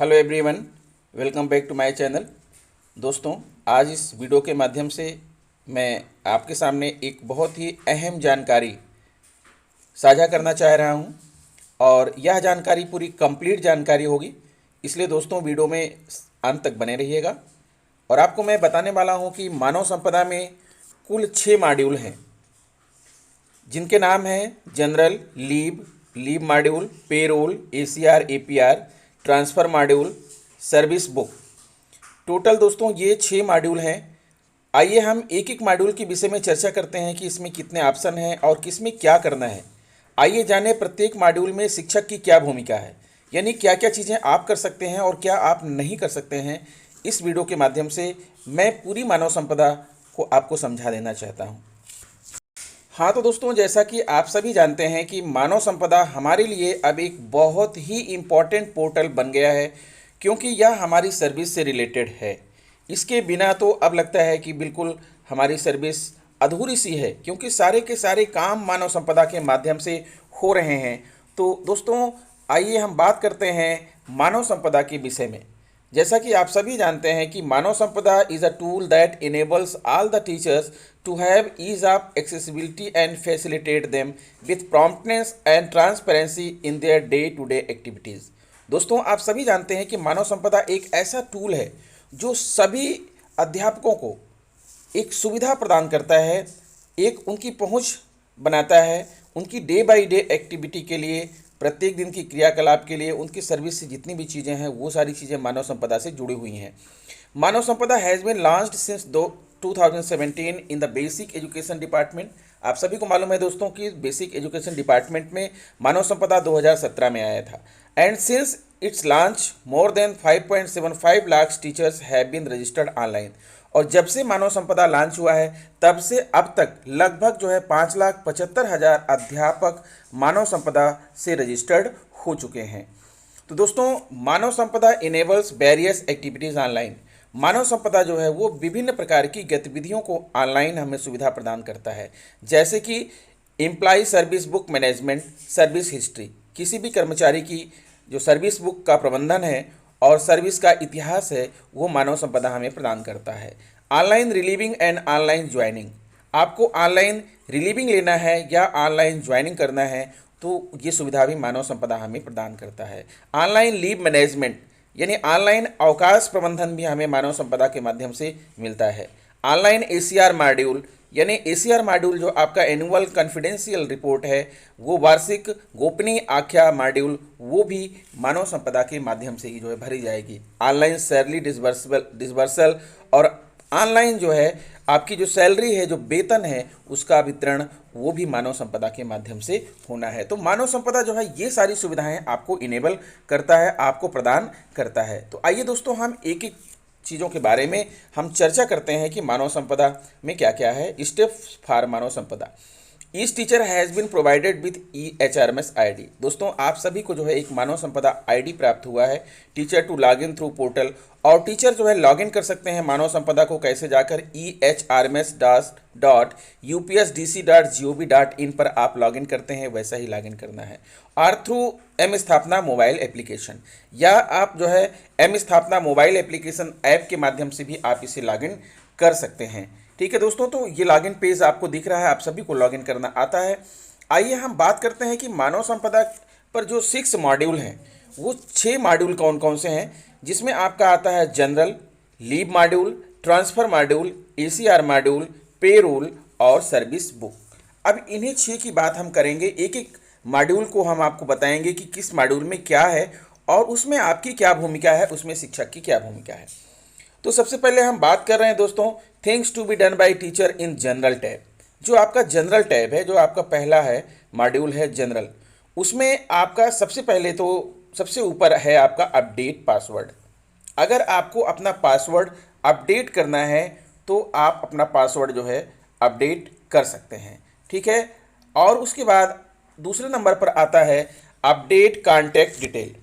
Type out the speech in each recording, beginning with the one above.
Hello everyone, welcome back to my channel. दोस्तों, आज इस वीडियो के माध्यम से मैं आपके सामने एक बहुत ही अहम जानकारी साझा करना चाह रहा हूं और यह जानकारी पूरी कंप्लीट जानकारी होगी, इसलिए दोस्तों वीडियो में अंत तक बने रहिएगा। और आपको मैं बताने वाला हूं कि मानव संपदा में कुल 6 मॉड्यूल हैं, जिनके नाम हैं general, leave module, payroll, ACR, APR, transfer module, service book. Total दोस्तों ये 6 मॉड्यूल हैं। आइए हम एक एक मॉड्यूल के विषय में चर्चा करते हैं कि इसमें कितने ऑप्शन हैं और किसमें क्या करना है। आइए जाने प्रत्येक मॉड्यूल में शिक्षक की क्या भूमिका है, यानी क्या क्या चीज़ें आप कर सकते हैं और क्या आप नहीं कर सकते हैं। इस वीडियो के माध्यम से मैं पूरी मानव संपदा को आपको समझा देना चाहता हूँ। हाँ तो दोस्तों, जैसा कि आप सभी जानते हैं कि मानव संपदा हमारे लिए अब एक बहुत ही इम्पॉर्टेंट पोर्टल बन गया है, क्योंकि यह हमारी सर्विस से रिलेटेड है। इसके बिना तो अब लगता है कि बिल्कुल हमारी सर्विस अधूरी सी है, क्योंकि सारे के सारे काम मानव संपदा के माध्यम से हो रहे हैं। तो दोस्तों, आइए हम बात करते हैं मानव संपदा के विषय में। जैसा कि आप सभी जानते हैं कि मानव संपदा is a tool that enables all the teachers to have ease of accessibility and facilitate them with promptness and transparency in their day-to-day activities। दोस्तों, आप सभी जानते हैं कि मानव संपदा एक ऐसा टूल है जो सभी अध्यापकों को एक सुविधा प्रदान करता है, एक उनकी पहुंच बनाता है, उनकी डे बाय डे एक्टिविटी के लिए, प्रत्येक दिन की क्रियाकलाप के लिए, उनकी सर्विस से जितनी भी चीज़ें हैं वो सारी चीज़ें मानव संपदा से जुड़ी हुई हैं। Manav Sampada has been launched since 2017 in the basic education department. आप सभी को मालूम है दोस्तों कि बेसिक एजुकेशन डिपार्टमेंट में मानव संपदा 2017 में आया था। And since its launch more than 5.75 lakh teachers have been registered online. और जब से मानव संपदा लॉन्च हुआ है तब से अब तक लगभग 5,75,000 अध्यापक मानव संपदा से रजिस्टर्ड हो चुके हैं। तो दोस्तों, मानव संपदा इनेबल्स वेरियस एक्टिविटीज़ ऑनलाइन। मानव संपदा वो विभिन्न प्रकार की गतिविधियों को ऑनलाइन हमें सुविधा प्रदान करता है, जैसे कि employ service book management, service history. किसी भी कर्मचारी की जो सर्विस बुक का प्रबंधन है और सर्विस का इतिहास है वो मानव संपदा हमें प्रदान करता है। Online relieving and online joining. आपको ऑनलाइन रिलीविंग लेना है या ऑनलाइन ज्वाइनिंग करना है तो ये सुविधा भी मानव संपदा हमें प्रदान करता है। ऑनलाइन लीव मैनेजमेंट यानी ऑनलाइन अवकाश प्रबंधन भी हमें मानव संपदा के माध्यम से मिलता है। ऑनलाइन एसीआर मॉड्यूल यानी एसीआर मॉड्यूल जो आपका एनुअल कॉन्फिडेंशियल रिपोर्ट है, वो वार्षिक गोपनीय आख्या मॉड्यूल, वो भी मानव संपदा के माध्यम से ही भरी जाएगी। ऑनलाइन सैलरी डिसबर्सल और ऑनलाइन आपकी जो सैलरी है, जो वेतन है, उसका वितरण वो भी मानव संपदा के माध्यम से होना है। तो मानव संपदा ये सारी सुविधाएं आपको इनेबल करता है, आपको प्रदान करता है। तो आइए दोस्तों, हम एक एक चीज़ों के बारे में हम चर्चा करते हैं कि मानव संपदा में क्या क्या है। Steps for Manav Sampada. Each teacher has been provided with EHRMS ID। दोस्तों, आप सभी को एक मानव संपदा ID प्राप्त हुआ है, teacher to log in through portal. और टीचर लॉग इन कर सकते हैं मानव संपदा को कैसे, जाकर EHRMS.upsdc.gov.in पर आप लॉग इन करते हैं, वैसा ही लॉग इन करना है। और थ्रू एम स्थापना मोबाइल एप्लीकेशन, या आप एम स्थापना मोबाइल एप्लीकेशन ऐप के माध्यम से भी आप इसे लॉग इन कर सकते हैं। ठीक है दोस्तों, तो ये लॉगिन पेज आपको दिख रहा है, आप सभी को लॉगिन करना आता है। आइए हम बात करते हैं कि मानव संपदा पर जो 6 मॉड्यूल हैं वो 6 मॉड्यूल कौन कौन से हैं, जिसमें आपका आता है general, leave module, transfer module, ACR module, payroll और सर्विस बुक। अब इन्हीं 6 की बात हम करेंगे, एक एक मॉड्यूल को हम आपको बताएंगे कि किस मॉड्यूल में क्या है और उसमें आपकी क्या भूमिका है, उसमें शिक्षक की क्या भूमिका है। तो सबसे पहले हम बात कर रहे हैं दोस्तों things to be done by teacher in general tab. जो आपका जनरल टैब है, जो आपका पहला है मॉड्यूल है जनरल, उसमें आपका सबसे पहले तो सबसे ऊपर है आपका अपडेट पासवर्ड। अगर आपको अपना पासवर्ड अपडेट करना है तो आप अपना पासवर्ड अपडेट कर सकते हैं। ठीक है, और उसके बाद दूसरे नंबर पर आता है update contact detail.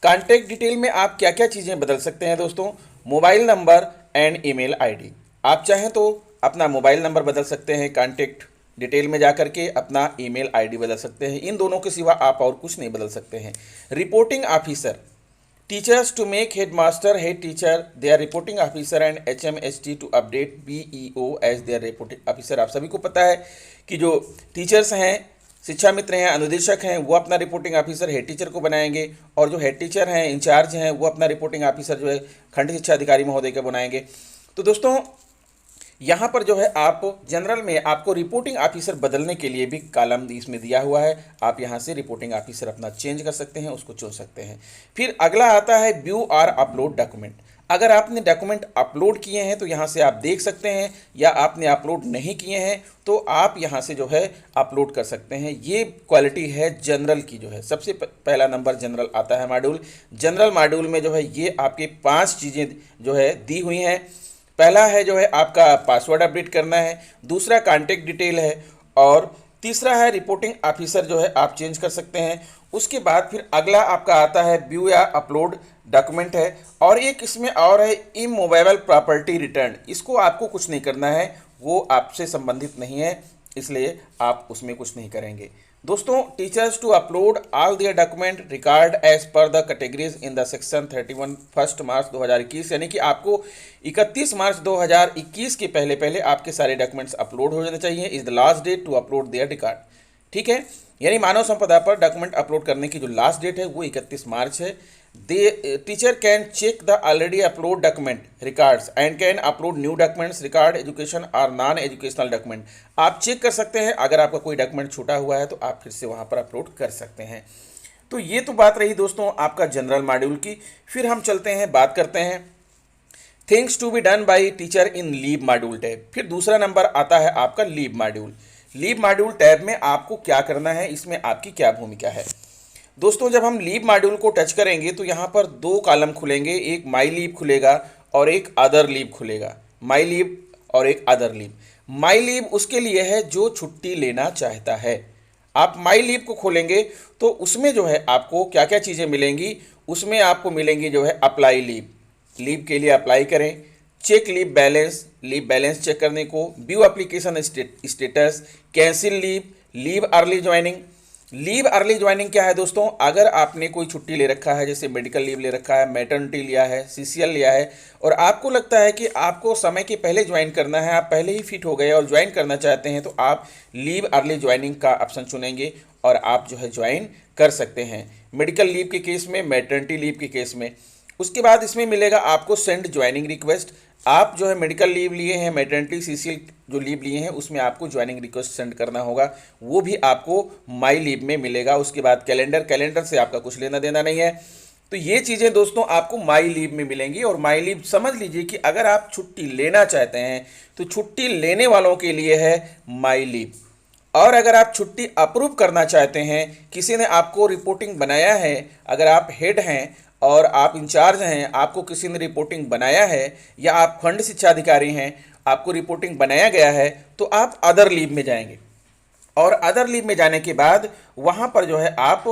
Contact detail में आप क्या क्या चीज़ें बदल सकते हैं दोस्तों, mobile number and email ID. आप चाहें तो अपना मोबाइल नंबर बदल सकते हैं, कॉन्टैक्ट डिटेल में जाकर के अपना ईमेल आईडी बदल सकते हैं। इन दोनों के सिवा आप और कुछ नहीं बदल सकते हैं। Reporting officer, teachers to make headmaster, head teacher their reporting officer and HMHT to update BEO as their reporting officer. आप सभी को पता है कि जो टीचर्स हैं, शिक्षा मित्र हैं, अनुदेशक हैं, वो अपना रिपोर्टिंग ऑफिसर हेड टीचर को बनाएंगे, और जो हेड टीचर हैं, इंचार्ज हैं, वो अपना रिपोर्टिंग ऑफिसर जो है खंड शिक्षा अधिकारी महोदय को बनाएंगे। तो दोस्तों यहाँ पर जो है आप जनरल में आपको रिपोर्टिंग ऑफिसर बदलने के लिए भी कॉलम इसमें दिया हुआ है। आप यहाँ से रिपोर्टिंग ऑफिसर अपना चेंज कर सकते हैं, उसको चुन सकते हैं। फिर अगला आता है व्यू और अपलोड डॉक्यूमेंट। अगर आपने डॉक्यूमेंट अपलोड किए हैं तो यहाँ से आप देख सकते हैं, या आपने अपलोड नहीं किए हैं तो आप यहाँ से जो है अपलोड कर सकते हैं। ये क्वालिटी है जनरल की, जो है सबसे पहला नंबर जनरल आता है मॉड्यूल। जनरल मॉड्यूल में जो है ये आपके 5 चीज़ें जो है दी हुई हैं। पहला है जो है आपका पासवर्ड अपडेट करना है, दूसरा कॉन्टैक्ट डिटेल है, और तीसरा है रिपोर्टिंग ऑफिसर जो है आप चेंज कर सकते हैं। उसके बाद फिर अगला आपका आता है व्यू या अपलोड डॉक्यूमेंट है, और एक इसमें और है इमूवेबल प्रॉपर्टी रिटर्न। इसको आपको कुछ नहीं करना है, वो आपसे संबंधित नहीं है, इसलिए आप उसमें कुछ नहीं करेंगे। दोस्तों teachers to upload all their document record as per the categories in the section 31 1 March 2021, यानी कि आपको 31 मार्च 2021 के पहले पहले आपके सारे डॉक्यूमेंट्स अपलोड हो जाने चाहिए। Is the last date to upload their record. ठीक है, यानी मानव संपदा पर डॉक्यूमेंट अपलोड करने की जो लास्ट डेट है वो 31 मार्च है। Teacher can check the already upload document records and can upload new documents record education और नॉन एजुकेशनल डॉक्यूमेंट। आप चेक कर सकते हैं, अगर आपका कोई डॉक्यूमेंट छूटा हुआ है तो आप फिर से वहाँ पर अपलोड कर सकते हैं। तो ये तो बात रही दोस्तों आपका जनरल मॉड्यूल की। फिर हम चलते हैं, बात करते हैं things to be done by teacher in leave module tab. फिर दूसरा नंबर आता है आपका leave module. Leave module tab में आपको क्या करना है, इसमें आपकी क्या भूमिका है। दोस्तों जब हम लीव मॉड्यूल को टच करेंगे तो यहाँ पर 2 कॉलम खुलेंगे, एक माई लीव खुलेगा और एक अदर लीव खुलेगा। माई लीव और एक अदर लीव। माई लीव उसके लिए है जो छुट्टी लेना चाहता है। आप माई लीव को खोलेंगे तो उसमें जो है आपको क्या क्या चीज़ें मिलेंगी, उसमें आपको मिलेंगी जो है अप्लाई लीव, लीव के लिए अप्लाई करें, चेक लीव बैलेंस चेक करने को, view application status, cancel leave, leave early joining. Leave early joining क्या है दोस्तों, अगर आपने कोई छुट्टी ले रखा है, जैसे मेडिकल लीव ले रखा है, मैटरनिटी लिया है, CCL लिया है, और आपको लगता है कि आपको समय के पहले ज्वाइन करना है, आप पहले ही फिट हो गए और ज्वाइन करना चाहते हैं, तो आप लीव अर्ली ज्वाइनिंग का ऑप्शन चुनेंगे और आप जो है ज्वाइन कर सकते हैं, मेडिकल लीव के केस में, मैटरनिटी लीव के केस में। उसके बाद इसमें मिलेगा आपको सेंड ज्वाइनिंग रिक्वेस्ट। आप जो है मेडिकल लीव लिए हैं, मैटरनिटी CCL जो लीव लिए हैं, उसमें आपको ज्वाइनिंग रिक्वेस्ट सेंड करना होगा, वो भी आपको माई लीव में मिलेगा। उसके बाद कैलेंडर से आपका कुछ लेना देना नहीं है। तो ये चीज़ें दोस्तों आपको माई लीव में मिलेंगी। और माई लीव समझ लीजिए कि अगर आप छुट्टी लेना चाहते हैं तो छुट्टी लेने वालों के लिए है माई लीव, और अगर आप छुट्टी अप्रूव करना चाहते हैं, किसी ने आपको रिपोर्टिंग बनाया है, अगर आप हेड हैं और आप इंचार्ज हैं, आपको किसी ने रिपोर्टिंग बनाया है, या आप खंड शिक्षा अधिकारी हैं, आपको रिपोर्टिंग बनाया गया है, तो आप अदर लीव में जाएंगे। और अदर लीव में जाने के बाद वहाँ पर जो है आप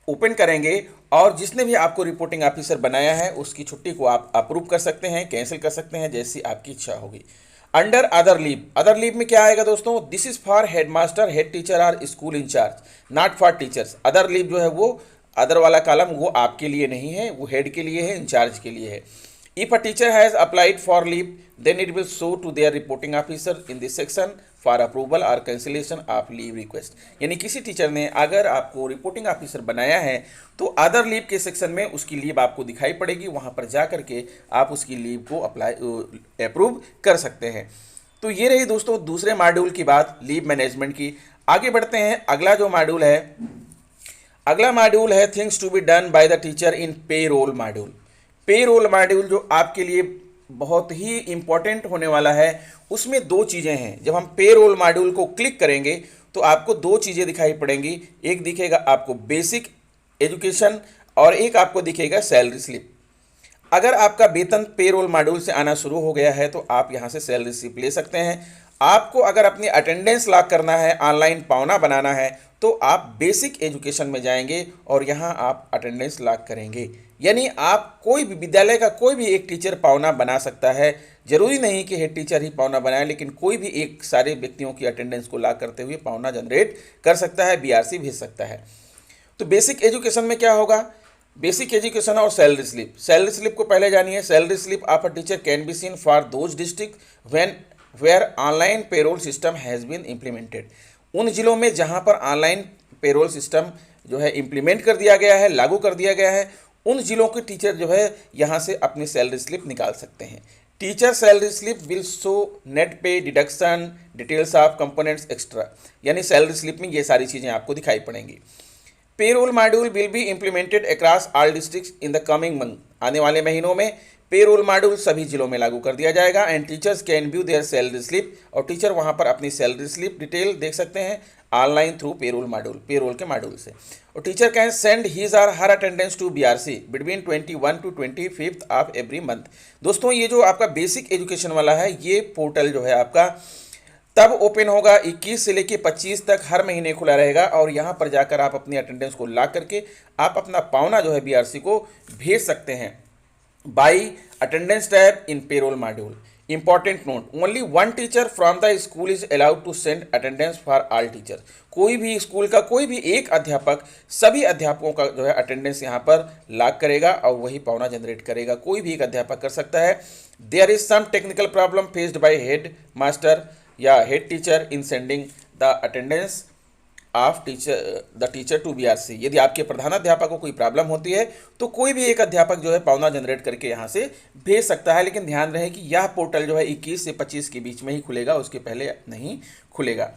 ओपन करेंगे, और जिसने भी आपको रिपोर्टिंग ऑफिसर बनाया है उसकी छुट्टी को आप अप्रूव कर सकते हैं, कैंसिल कर सकते हैं, जैसी आपकी इच्छा होगी। अंडर अदर लीव में क्या आएगा दोस्तों, this is for headmaster, head teacher और school incharge, not for teachers. Other leave जो है वो अदर वाला कॉलम वो आपके लिए नहीं है, वो हेड के लिए है, इंचार्ज के लिए है। If a teacher has applied for leave then it will show to their reporting officer in this section for approval और कैंसिलेशन ऑफ लीव रिक्वेस्ट। यानी किसी टीचर ने अगर आपको रिपोर्टिंग ऑफिसर बनाया है तो अदर लीव के सेक्शन में उसकी लीव आपको दिखाई पड़ेगी, वहाँ पर जा करके आप उसकी लीव को अप्रूव कर सकते हैं। तो ये रही दोस्तों दूसरे मॉड्यूल की बात, लीव मैनेजमेंट की। आगे बढ़ते हैं, अगला जो मॉड्यूल है things to be done by the teacher in payroll module. Payroll module जो आपके लिए बहुत ही इंपॉर्टेंट होने वाला है, उसमें 2 चीज़ें हैं। जब हम पे रोल मॉड्यूल को क्लिक करेंगे तो आपको 2 चीज़ें दिखाई पड़ेंगी, एक दिखेगा आपको बेसिक एजुकेशन और एक आपको दिखेगा सैलरी स्लिप। अगर आपका वेतन पे रोल मॉड्यूल से आना शुरू हो गया है तो आप यहाँ से सैलरी स्लिप ले सकते हैं। आपको अगर अपनी अटेंडेंस लॉक करना है, ऑनलाइन पावना बनाना है, तो आप बेसिक एजुकेशन में जाएंगे और यहाँ आप अटेंडेंस लॉक करेंगे। यानी आप कोई भी विद्यालय का कोई भी एक टीचर पावना बना सकता है, जरूरी नहीं कि हेड टीचर ही पावना बनाए, लेकिन कोई भी एक सारे व्यक्तियों की अटेंडेंस को लॉक करते हुए पावना जनरेट कर सकता है, BRC भेज सकता है। तो बेसिक एजुकेशन में क्या होगा, बेसिक एजुकेशन और सैलरी स्लिप। सैलरी स्लिप को पहले जानिए। Salary slip of a teacher can be seen for those district when where online payroll system has been implemented. उन जिलों में जहां पर ऑनलाइन पेरोल सिस्टम जो है इम्प्लीमेंट कर दिया गया है, लागू कर दिया गया है, उन जिलों के टीचर जो है यहाँ से अपनी सैलरी स्लिप निकाल सकते हैं। Teacher salary slip will show net pay, deduction, details of components extra, यानी सैलरी स्लिप में ये सारी चीज़ें आपको दिखाई पड़ेंगी। Payroll module will be implemented across all districts in the coming month. आने वाले महीनों में पेरोल मॉड्यूल सभी जिलों में लागू कर दिया जाएगा। And teachers can view their salary slip, और टीचर वहां पर अपनी सैलरी स्लिप डिटेल देख सकते हैं online through payroll module, payroll के मॉड्यूल से। और teacher can send his or her attendance to BRC between 21 to 25 of every month. दोस्तों ये जो आपका बेसिक एजुकेशन वाला है, ये पोर्टल जो है आपका तब ओपन होगा 21 से लेके 25 तक, हर महीने खुला रहेगा। और यहाँ पर जाकर आप अपनी अटेंडेंस को ला करके आप अपना पावना जो है बीआरसी को भेज सकते हैं by attendance tab in payroll module. Important note, only one teacher from the school is allowed to send attendance for all teacher. कोई भी स्कूल का कोई भी एक अध्यापक सभी अध्यापकों का जो है अटेंडेंस यहाँ पर लॉग करेगा और वही पावना जनरेट करेगा। कोई भी एक अध्यापक कर सकता है। There is some technical problem faced by head master या head teacher in sending the attendance of the teacher to BRC. यदि आपके प्रधानाध्यापक को कोई प्रॉब्लम होती है तो कोई भी एक अध्यापक जो है पावना जनरेट करके यहाँ से भेज सकता है। लेकिन ध्यान रहे कि यह पोर्टल जो है 21 से 25 के बीच में ही खुलेगा, उसके पहले नहीं खुलेगा।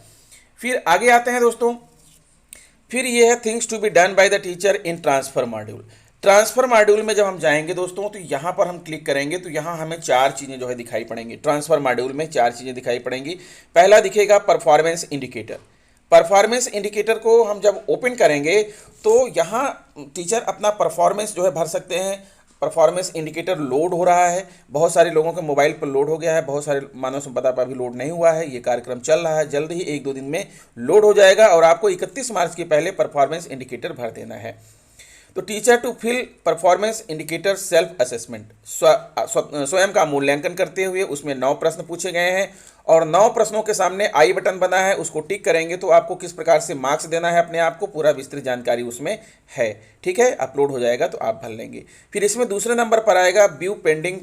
फिर आगे आते हैं दोस्तों, फिर ये है things to be done by the teacher in transfer module. Transfer module में जब हम जाएंगे दोस्तों तो यहाँ पर हम क्लिक करेंगे तो यहाँ हमें 4 चीज़ें जो है दिखाई पड़ेंगी। ट्रांसफर मॉड्यूल में 4 चीज़ें दिखाई पड़ेंगी। पहला दिखेगा परफॉर्मेंस इंडिकेटर। परफॉर्मेंस इंडिकेटर को हम जब ओपन करेंगे तो यहाँ टीचर अपना परफॉर्मेंस जो है भर सकते हैं। परफॉर्मेंस इंडिकेटर लोड हो रहा है, बहुत सारे लोगों के मोबाइल पर लोड हो गया है, बहुत सारे मानव संपदा पर अभी लोड नहीं हुआ है। ये कार्यक्रम चल रहा है, जल्द ही 1-2 दिन में लोड हो जाएगा और आपको 31 मार्च के पहले परफॉर्मेंस इंडिकेटर भर देना है। तो teacher to fill performance indicator self assessment, स्वयं का मूल्यांकन करते हुए उसमें 9 प्रश्न पूछे गए हैं और 9 प्रश्नों के सामने आई बटन बना है, उसको टिक करेंगे तो आपको किस प्रकार से मार्क्स देना है अपने आप को, पूरा विस्तृत जानकारी उसमें है। ठीक है, अपलोड हो जाएगा तो आप भर लेंगे। फिर इसमें दूसरे नंबर पर आएगा view pending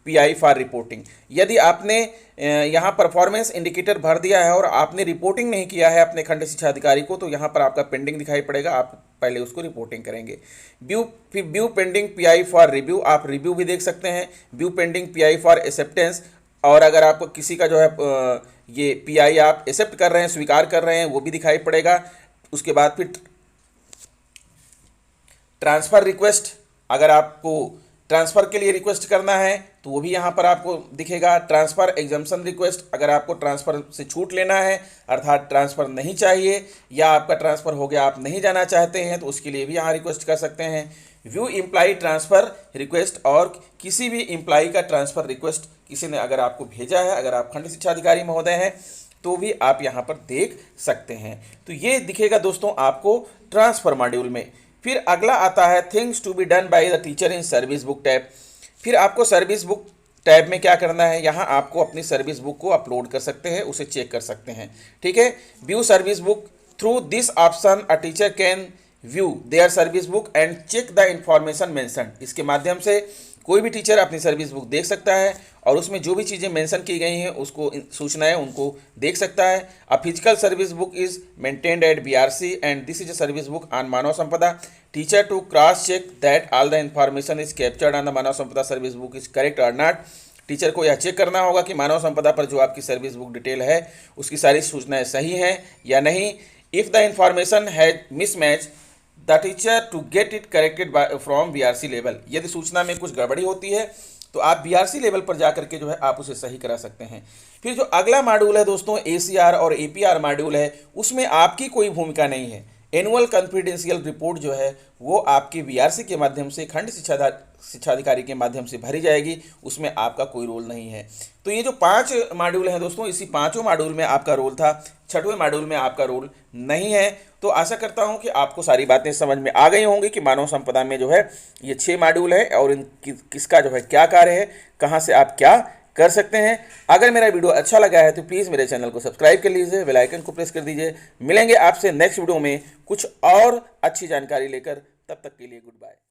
pi for reporting. यदि आपने यहाँ परफॉर्मेंस इंडिकेटर भर दिया है और आपने रिपोर्टिंग नहीं किया है अपने खंड शिक्षा अधिकारी को तो यहाँ पर आपका पेंडिंग दिखाई पड़ेगा, आप पहले उसको रिपोर्टिंग करेंगे। View pending pi for review, आप रिव्यू भी देख सकते हैं। View pending pi for acceptance, और अगर आपको किसी का जो है ये पीआई आप एक्सेप्ट कर रहे हैं, स्वीकार कर रहे हैं, वो भी दिखाई पड़ेगा। उसके बाद फिर ट्रांसफ़र रिक्वेस्ट, अगर आपको ट्रांसफ़र के लिए रिक्वेस्ट करना है तो वो भी यहाँ पर आपको दिखेगा। ट्रांसफ़र एग्जम्पशन रिक्वेस्ट, अगर आपको ट्रांसफ़र से छूट लेना है अर्थात ट्रांसफ़र नहीं चाहिए या आपका ट्रांसफ़र हो गया आप नहीं जाना चाहते हैं तो उसके लिए भी यहाँ रिक्वेस्ट कर सकते हैं। व्यू एम्प्लॉई ट्रांसफ़र रिक्वेस्ट, और किसी भी एम्प्लॉई का ट्रांसफ़र रिक्वेस्ट किसी ने अगर आपको भेजा है, अगर आप खंड शिक्षा अधिकारी महोदय हैं तो भी आप यहाँ पर देख सकते हैं। तो ये दिखेगा दोस्तों आपको ट्रांसफ़र मॉड्यूल में। फिर अगला आता है things to be done by the teacher in service book tab. फिर आपको सर्विस बुक टैब में क्या करना है, यहाँ आपको अपनी सर्विस बुक को अपलोड कर सकते हैं, उसे चेक कर सकते हैं। ठीक है, view service book through this option a teacher can view their service book and check the information mentioned. इसके माध्यम से कोई भी टीचर अपनी सर्विस बुक देख सकता है और उसमें जो भी चीज़ें मेंशन की गई हैं उसको सूचनाएं उनको देख सकता है। A physical service book is maintained at BRC and this is a service book on Manav Sampada. Teacher to cross check that all the information is captured on the Manav Sampada service book is correct और not. Teacher को यह check करना होगा कि मानव संपदा पर जो आपकी सर्विस बुक डिटेल है उसकी सारी सूचनाएं सही हैं या नहीं। If the information has mismatch the teacher to get it corrected from BRC level. यदि सूचना में कुछ गड़बड़ी होती है तो आप बीआरसी लेवल पर जा करके जो है आप उसे सही करा सकते हैं। फिर जो अगला मॉड्यूल है दोस्तों एसीआर और एपीआर मॉड्यूल है, उसमें आपकी कोई भूमिका नहीं है। एनुअल कॉन्फिडेंशियल रिपोर्ट जो है वो आपके बीआरसी के माध्यम से खंड शिक्षा अधिकारी के माध्यम से भरी जाएगी, उसमें आपका कोई रोल नहीं है। तो ये जो 5 मॉड्यूल हैं दोस्तों, इसी 5 मॉड्यूल में आपका रोल था, 6वें मॉड्यूल में आपका रोल नहीं है। तो आशा करता हूं कि आपको सारी बातें समझ में आ गई होंगी कि मानव संपदा में जो है ये 6 मॉड्यूल है और इन किसका जो है क्या कार्य है, कहाँ से आप क्या कर सकते हैं। अगर मेरा वीडियो अच्छा लगा है तो प्लीज़ मेरे चैनल को सब्सक्राइब कर लीजिए, बेल आइकन को प्रेस कर दीजिए। मिलेंगे आपसे नेक्स्ट वीडियो में कुछ और अच्छी जानकारी लेकर, तब तक के लिए गुड बाय।